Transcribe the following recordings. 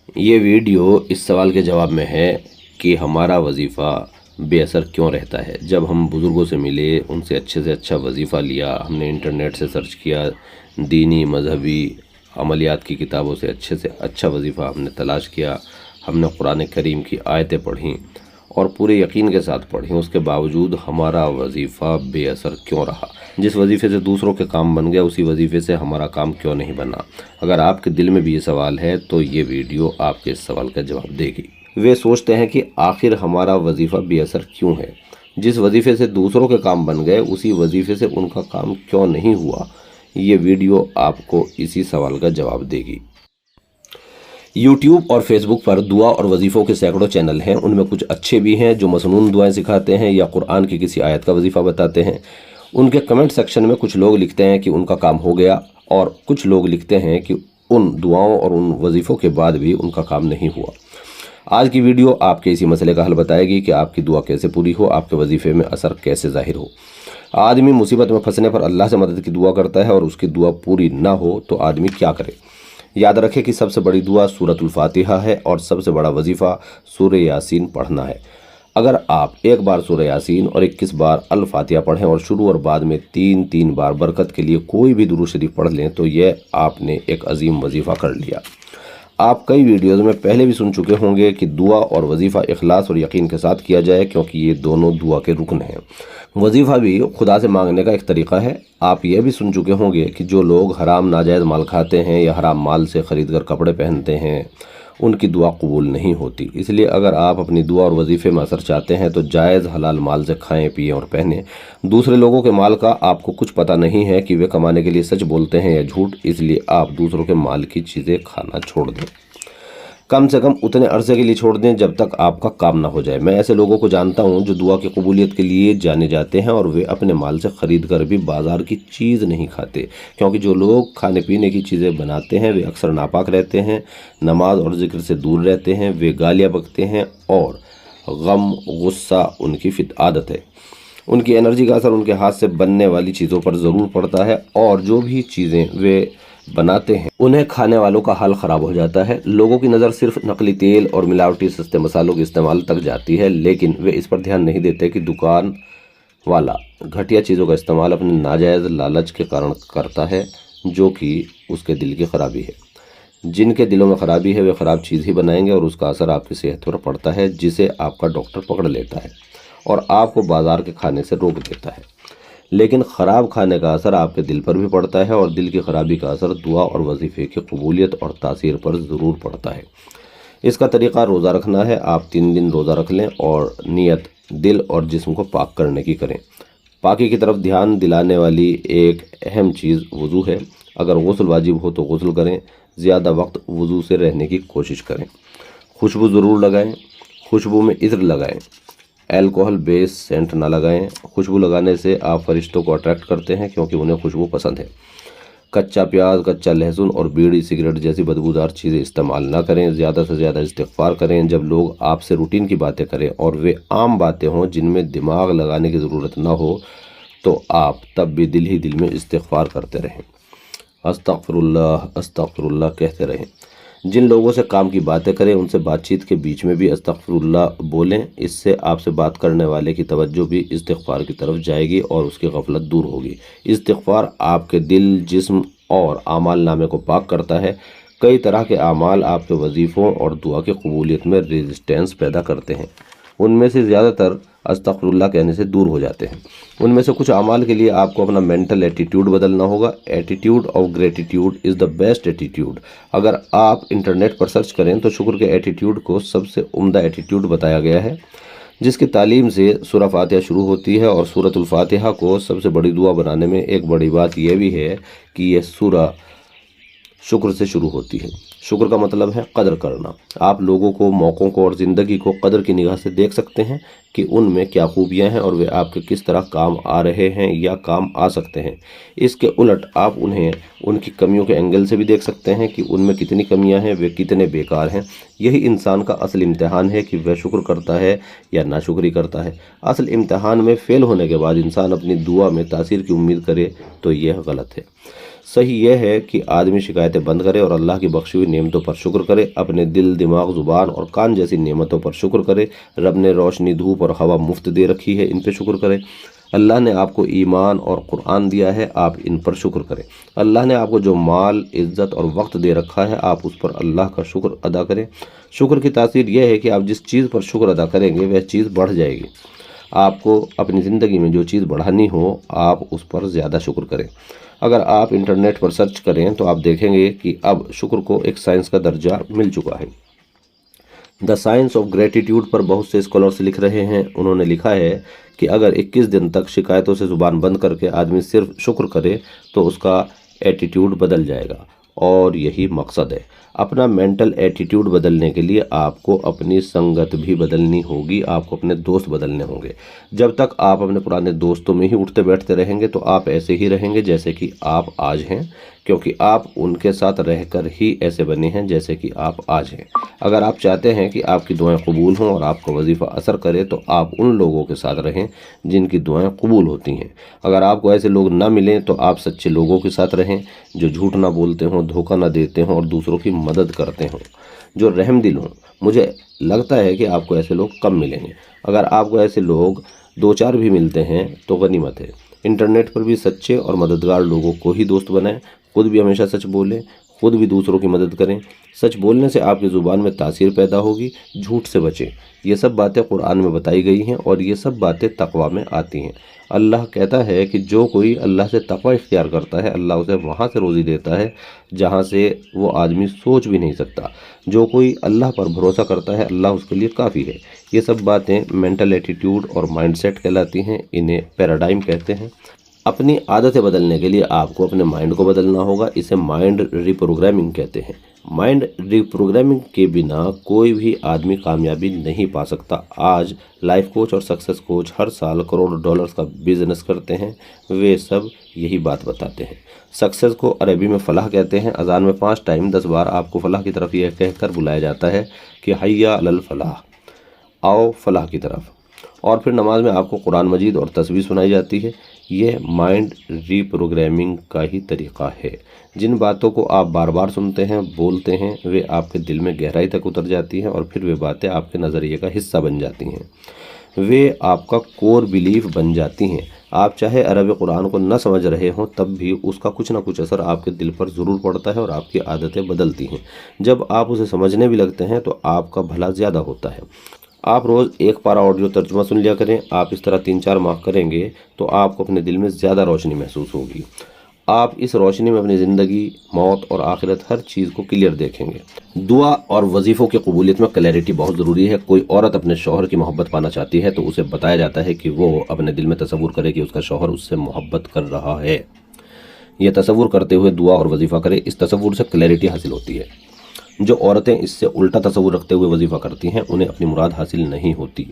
یہ ویڈیو اس سوال کے جواب میں ہے کہ ہمارا وظیفہ بے اثر کیوں رہتا ہے۔ جب ہم بزرگوں سے ملے، ان سے اچھا وظیفہ لیا، ہم نے انٹرنیٹ سے سرچ کیا، دینی مذہبی عملیات کی کتابوں سے اچھا وظیفہ ہم نے تلاش کیا، ہم نے قرآن کریم کی آیتیں پڑھیں اور پورے یقین کے ساتھ پڑھیں، اس کے باوجود ہمارا وظیفہ بے اثر کیوں رہا؟ جس وظیفے سے دوسروں کے کام بن گیا، اسی وظیفے سے ہمارا کام کیوں نہیں بنا؟ اگر آپ کے دل میں بھی یہ سوال ہے تو یہ ویڈیو آپ کے اس سوال کا جواب دے گی۔ وہ سوچتے ہیں کہ آخر ہمارا وظیفہ بے اثر کیوں ہے؟ جس وظیفے سے دوسروں کے کام بن گئے، اسی وظیفے سے ان کا کام کیوں نہیں ہوا؟ یہ ویڈیو آپ کو اسی سوال کا جواب دے گی۔ یوٹیوب اور فیس بک پر دعا اور وظیفوں کے سینکڑوں چینل ہیں۔ ان میں کچھ اچھے بھی ہیں جو مسنون دعائیں سکھاتے ہیں یا قرآن کی کسی آیت کا وظیفہ بتاتے ہیں۔ ان کے کمنٹ سیکشن میں کچھ لوگ لکھتے ہیں کہ ان کا کام ہو گیا، اور کچھ لوگ لکھتے ہیں کہ ان دعاؤں اور ان وظیفوں کے بعد بھی ان کا کام نہیں ہوا۔ آج کی ویڈیو آپ کے اسی مسئلے کا حل بتائے گی کہ آپ کی دعا کیسے پوری ہو، آپ کے وظیفے میں اثر کیسے ظاہر ہو۔ آدمی مصیبت میں پھنسنے پر اللہ سے مدد کی دعا کرتا ہے اور اس کی دعا پوری نہ ہو تو آدمی کیا کرے؟ یاد رکھے کہ سب سے بڑی دعا سورۃ الفاتحہ ہے اور سب سے بڑا وظیفہ سورہ یاسین پڑھنا ہے۔ اگر آپ ایک بار سورہ یاسین اور 21 بار الفاتحہ پڑھیں اور شروع اور بعد میں 3 بار برکت کے لیے کوئی بھی درود شریف پڑھ لیں تو یہ آپ نے ایک عظیم وظیفہ کر لیا۔ آپ کئی ویڈیوز میں پہلے بھی سن چکے ہوں گے کہ دعا اور وظیفہ اخلاص اور یقین کے ساتھ کیا جائے، کیونکہ یہ دونوں دعا کے رکن ہیں۔ وظیفہ بھی خدا سے مانگنے کا ایک طریقہ ہے۔ آپ یہ بھی سن چکے ہوں گے کہ جو لوگ حرام ناجائز مال کھاتے ہیں یا حرام مال سے خرید کر کپڑے پہنتے ہیں، ان کی دعا قبول نہیں ہوتی۔ اس لیے اگر آپ اپنی دعا اور وظیفے میں اثر چاہتے ہیں تو جائز حلال مال سے کھائیں، پئیں اور پہنیں۔ دوسرے لوگوں کے مال کا آپ کو کچھ پتہ نہیں ہے کہ وہ کمانے کے لیے سچ بولتے ہیں یا جھوٹ، اس لیے آپ دوسروں کے مال کی چیزیں کھانا چھوڑ دیں۔ کم سے کم اتنے عرصے کے لیے چھوڑ دیں جب تک آپ کا کام نہ ہو جائے۔ میں ایسے لوگوں کو جانتا ہوں جو دعا کی قبولیت کے لیے جانے جاتے ہیں اور وہ اپنے مال سے خرید کر بھی بازار کی چیز نہیں کھاتے، کیونکہ جو لوگ کھانے پینے کی چیزیں بناتے ہیں وہ اکثر ناپاک رہتے ہیں، نماز اور ذکر سے دور رہتے ہیں، وہ گالیاں بکتے ہیں اور غم غصہ ان کی عادت ہے۔ ان کی انرجی کا اثر ان کے ہاتھ سے بننے والی چیزوں پر ضرور پڑتا ہے، اور جو بھی چیزیں وہ بناتے ہیں انہیں کھانے والوں کا حال خراب ہو جاتا ہے۔ لوگوں کی نظر صرف نقلی تیل اور ملاوٹی سستے مسالوں کے استعمال تک جاتی ہے، لیکن وہ اس پر دھیان نہیں دیتے کہ دکان والا گھٹیا چیزوں کا استعمال اپنے ناجائز لالچ کے کارن کرتا ہے، جو کہ اس کے دل کی خرابی ہے۔ جن کے دلوں میں خرابی ہے وہ خراب چیز ہی بنائیں گے اور اس کا اثر آپ کی صحت پر پڑتا ہے، جسے آپ کا ڈاکٹر پکڑ لیتا ہے اور آپ کو بازار کے کھانے سے روک دیتا ہے۔ لیکن خراب کھانے کا اثر آپ کے دل پر بھی پڑتا ہے، اور دل کی خرابی کا اثر دعا اور وظیفے کی قبولیت اور تاثیر پر ضرور پڑتا ہے۔ اس کا طریقہ روزہ رکھنا ہے۔ آپ 3 دن روزہ رکھ لیں اور نیت دل اور جسم کو پاک کرنے کی کریں۔ پاکی کی طرف دھیان دلانے والی ایک اہم چیز وضو ہے۔ اگر غسل واجب ہو تو غسل کریں، زیادہ وقت وضو سے رہنے کی کوشش کریں۔ خوشبو ضرور لگائیں، خوشبو میں عطر لگائیں، الکوہل بیس سینٹ نہ لگائیں۔ خوشبو لگانے سے آپ فرشتوں کو اٹریکٹ کرتے ہیں کیونکہ انہیں خوشبو پسند ہے۔ کچا پیاز، کچا لہسن اور بیڑی سگریٹ جیسی بدبودار چیزیں استعمال نہ کریں۔ زیادہ سے زیادہ استغفار کریں۔ جب لوگ آپ سے روٹین کی باتیں کریں اور وہ عام باتیں ہوں جن میں دماغ لگانے کی ضرورت نہ ہو تو آپ تب بھی دل ہی دل میں استغفار کرتے رہیں، استغفر اللہ کہتے رہیں۔ جن لوگوں سے کام کی باتیں کریں ان سے بات چیت کے بیچ میں بھی استغفر اللہ بولیں۔ اس سے آپ سے بات کرنے والے کی توجہ بھی استغفار کی طرف جائے گی اور اس کی غفلت دور ہوگی۔ استغفار آپ کے دل، جسم اور اعمال نامے کو پاک کرتا ہے۔ کئی طرح کے اعمال آپ کے وظیفوں اور دعا کی قبولیت میں ریزسٹنس پیدا کرتے ہیں۔ ان میں سے زیادہ تر استغفر اللہ کہنے سے دور ہو جاتے ہیں۔ ان میں سے کچھ اعمال کے لیے آپ کو اپنا مینٹل ایٹیٹیوڈ بدلنا ہوگا۔ Attitude of gratitude is the best attitude. اگر آپ انٹرنیٹ پر سرچ کریں تو شکر کے ایٹیٹیوڈ کو سب سے عمدہ ایٹیٹیوڈ بتایا گیا ہے، جس کی تعلیم سے سورہ فاتحہ شروع ہوتی ہے، اور سورۃ الفاتحہ کو سب سے بڑی دعا بنانے میں ایک بڑی بات یہ بھی ہے کہ یہ سورہ شکر سے شروع ہوتی ہے۔ شکر کا مطلب ہے قدر کرنا۔ آپ لوگوں کو، موقعوں کو اور زندگی کو قدر کی نگاہ سے دیکھ سکتے ہیں کہ ان میں کیا خوبیاں ہیں اور وہ آپ کے کس طرح کام آ رہے ہیں یا کام آ سکتے ہیں۔ اس کے الٹ آپ انہیں ان کی کمیوں کے اینگل سے بھی دیکھ سکتے ہیں کہ ان میں کتنی کمیاں ہیں، وہ کتنے بیکار ہیں۔ یہی انسان کا اصل امتحان ہے کہ وہ شکر کرتا ہے یا ناشکری کرتا ہے۔ اصل امتحان میں فیل ہونے کے بعد انسان اپنی دعا میں تاثیر کی امید کرے تو یہ غلط ہے۔ صحیح یہ ہے کہ آدمی شکایتیں بند کرے اور اللہ کی بخشی ہوئی نعمتوں پر شکر کرے، اپنے دل، دماغ، زبان اور کان جیسی نعمتوں پر شکر کرے۔ رب نے روشنی، دھوپ اور ہوا مفت دے رکھی ہے، ان پہ شکر کرے۔ اللہ نے آپ کو ایمان اور قرآن دیا ہے، آپ ان پر شکر کریں۔ اللہ نے آپ کو جو مال، عزت اور وقت دے رکھا ہے، آپ اس پر اللہ کا شکر ادا کریں۔ شکر کی تاثیر یہ ہے کہ آپ جس چیز پر شکر ادا کریں گے وہ چیز بڑھ جائے گی۔ آپ کو اپنی زندگی میں جو چیز بڑھانی ہو، آپ اس پر زیادہ شکر کریں۔ اگر آپ انٹرنیٹ پر سرچ کریں تو آپ دیکھیں گے کہ اب شکر کو ایک سائنس کا درجہ مل چکا ہے۔ دا سائنس آف گریٹیٹیوڈ پر بہت سے اسکالرس لکھ رہے ہیں۔ انہوں نے لکھا ہے کہ اگر 21 دن تک شکایتوں سے زبان بند کر کے آدمی صرف شکر کرے تو اس کا ایٹیٹیوڈ بدل جائے گا، اور یہی مقصد ہے۔ اپنا مینٹل ایٹیٹیوڈ بدلنے کے لیے آپ کو اپنی سنگت بھی بدلنی ہوگی، آپ کو اپنے دوست بدلنے ہوں گے۔ جب تک آپ اپنے پرانے دوستوں میں ہی اٹھتے بیٹھتے رہیں گے تو آپ ایسے ہی رہیں گے جیسے کہ آپ آج ہیں، کیونکہ آپ ان کے ساتھ رہ کر ہی ایسے بنے ہیں جیسے کہ آپ آج ہیں۔ اگر آپ چاہتے ہیں کہ آپ کی دعائیں قبول ہوں اور آپ کا وظیفہ اثر کرے تو آپ ان لوگوں کے ساتھ رہیں جن کی دعائیں قبول ہوتی ہیں۔ اگر آپ کو ایسے لوگ نہ ملیں تو آپ سچے لوگوں کے ساتھ رہیں، جو جھوٹ نہ بولتے ہوں، دھوکہ نہ دیتے ہوں اور دوسروں کی مدد کرتے ہوں، جو رحم دل ہوں۔ مجھے لگتا ہے کہ آپ کو ایسے لوگ کم ملیں گے۔ اگر آپ کو ایسے لوگ 2-4 بھی ملتے ہیں تو غنیمت ہے۔ انٹرنیٹ پر بھی سچے اور مددگار لوگوں کو ہی دوست بنائیں، خود بھی ہمیشہ سچ بولیں، خود بھی دوسروں کی مدد کریں۔ سچ بولنے سے آپ کی زبان میں تاثیر پیدا ہوگی، جھوٹ سے بچیں۔ یہ سب باتیں قرآن میں بتائی گئی ہیں اور یہ سب باتیں تقویٰ میں آتی ہیں۔ اللہ کہتا ہے کہ جو کوئی اللہ سے تقویٰ اختیار کرتا ہے، اللہ اسے وہاں سے روزی دیتا ہے جہاں سے وہ آدمی سوچ بھی نہیں سکتا۔ جو کوئی اللہ پر بھروسہ کرتا ہے، اللہ اس کے لیے کافی ہے۔ یہ سب باتیں مینٹل ایٹیٹیوڈ اور مائنڈ سیٹ کہلاتی ہیں، انہیں پیراڈائم کہتے ہیں۔ اپنی عادتیں بدلنے کے لیے آپ کو اپنے مائنڈ کو بدلنا ہوگا، اسے مائنڈ ری پروگرامنگ کہتے ہیں۔ مائنڈ ری پروگرامنگ کے بنا کوئی بھی آدمی کامیابی نہیں پا سکتا۔ آج لائف کوچ اور سکسیس کوچ ہر سال کروڑ ڈالرز کا بزنس کرتے ہیں، وہ سب یہی بات بتاتے ہیں۔ سکسیس کو عربی میں فلاح کہتے ہیں۔ اذان میں 5 ٹائم 10 بار آپ کو فلاح کی طرف یہ کہہ کر بلایا جاتا ہے کہ حیا علی الفلاح، آؤ فلاح کی طرف، اور پھر نماز میں آپ کو قرآن مجید اور تسبیح سنائی جاتی ہے۔ یہ مائنڈ ری پروگرامنگ کا ہی طریقہ ہے۔ جن باتوں کو آپ بار بار سنتے ہیں، بولتے ہیں، وہ آپ کے دل میں گہرائی تک اتر جاتی ہیں اور پھر وہ باتیں آپ کے نظریے کا حصہ بن جاتی ہیں، وہ آپ کا کور بیلیف بن جاتی ہیں۔ آپ چاہے عربی قرآن کو نہ سمجھ رہے ہوں تب بھی اس کا کچھ نہ کچھ اثر آپ کے دل پر ضرور پڑتا ہے اور آپ کی عادتیں بدلتی ہیں۔ جب آپ اسے سمجھنے بھی لگتے ہیں تو آپ کا بھلا زیادہ ہوتا ہے۔ آپ روز 1 پارہ آڈیو ترجمہ سن لیا کریں۔ آپ اس طرح 3-4 ماہ کریں گے تو آپ کو اپنے دل میں زیادہ روشنی محسوس ہوگی۔ آپ اس روشنی میں اپنی زندگی، موت اور آخرت ہر چیز کو کلیئر دیکھیں گے۔ دعا اور وظیفوں کی قبولیت میں کلیئرٹی بہت ضروری ہے۔ کوئی عورت اپنے شوہر کی محبت پانا چاہتی ہے تو اسے بتایا جاتا ہے کہ وہ اپنے دل میں تصور کرے کہ اس کا شوہر اس سے محبت کر رہا ہے۔ یہ تصور کرتے ہوئے دعا اور وظیفہ کرے، اس تصور سے کلیئرٹی حاصل ہوتی ہے۔ جو عورتیں اس سے الٹا تصور رکھتے ہوئے وظیفہ کرتی ہیں انہیں اپنی مراد حاصل نہیں ہوتی۔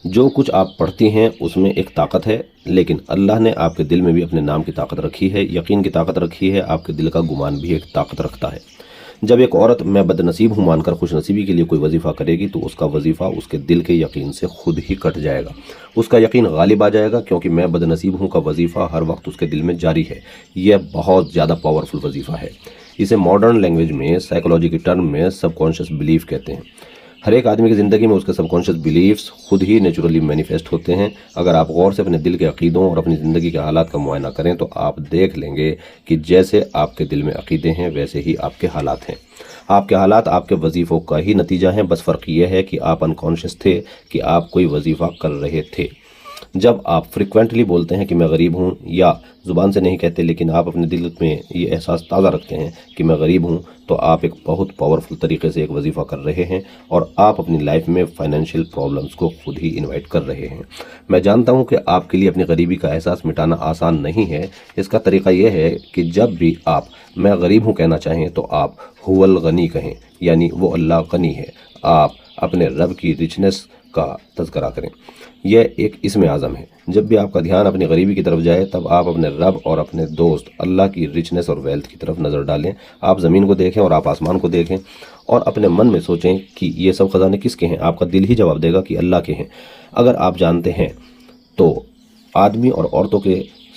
جو کچھ آپ پڑھتی ہیں اس میں ایک طاقت ہے، لیکن اللہ نے آپ کے دل میں بھی اپنے نام کی طاقت رکھی ہے، یقین کی طاقت رکھی ہے۔ آپ کے دل کا گمان بھی ایک طاقت رکھتا ہے۔ جب ایک عورت میں بد نصیب ہوں مان کر خوش نصیبی کے لیے کوئی وظیفہ کرے گی تو اس کا وظیفہ اس کے دل کے یقین سے خود ہی کٹ جائے گا، اس کا یقین غالب آ جائے گا، کیونکہ میں بد نصیب ہوں کا وظیفہ ہر وقت اس کے دل میں جاری ہے۔ یہ بہت زیادہ پاورفل وظیفہ ہے۔ اسے ماڈرن لینگویج میں، سائیکالوجی کی ٹرم میں سب کانشیس بلیف کہتے ہیں۔ ہر ایک آدمی کی زندگی میں اس کے سب کانشیس بلیفز خود ہی نیچرلی مینیفیسٹ ہوتے ہیں۔ اگر آپ غور سے اپنے دل کے عقیدوں اور اپنی زندگی کے حالات کا معائنہ کریں تو آپ دیکھ لیں گے کہ جیسے آپ کے دل میں عقیدے ہیں ویسے ہی آپ کے حالات ہیں۔ آپ کے حالات آپ کے وظیفوں کا ہی نتیجہ ہیں، بس فرق یہ ہے کہ آپ انکانشیس تھے کہ آپ کوئی وظیفہ کر رہے تھے۔ جب آپ فریکوینٹلی بولتے ہیں کہ میں غریب ہوں، یا زبان سے نہیں کہتے لیکن آپ اپنے دل میں یہ احساس تازہ رکھتے ہیں کہ میں غریب ہوں، تو آپ ایک بہت پاورفل طریقے سے ایک وظیفہ کر رہے ہیں اور آپ اپنی لائف میں فائنینشیل پرابلمز کو خود ہی انوائٹ کر رہے ہیں۔ میں جانتا ہوں کہ آپ کے لیے اپنی غریبی کا احساس مٹانا آسان نہیں ہے۔ اس کا طریقہ یہ ہے کہ جب بھی آپ میں غریب ہوں کہنا چاہیں تو آپ هو الغنی کہیں، یعنی وہ اللہ غنی ہے۔ آپ اپنے رب کی رچنس کا تذکرہ کریں، یہ ایک اسم اعظم ہے۔ جب بھی آپ کا دھیان اپنی غریبی کی طرف جائے تب آپ اپنے رب اور اپنے دوست اللہ کی رچنس اور ویلتھ کی طرف نظر ڈالیں۔ آپ زمین کو دیکھیں اور آپ آسمان کو دیکھیں اور اپنے من میں سوچیں کہ یہ سب خزانے کس کے ہیں۔ آپ کا دل ہی جواب دے گا کہ اللہ کے ہیں۔ اگر آپ جانتے ہیں تو آدمی اور عورتوں کے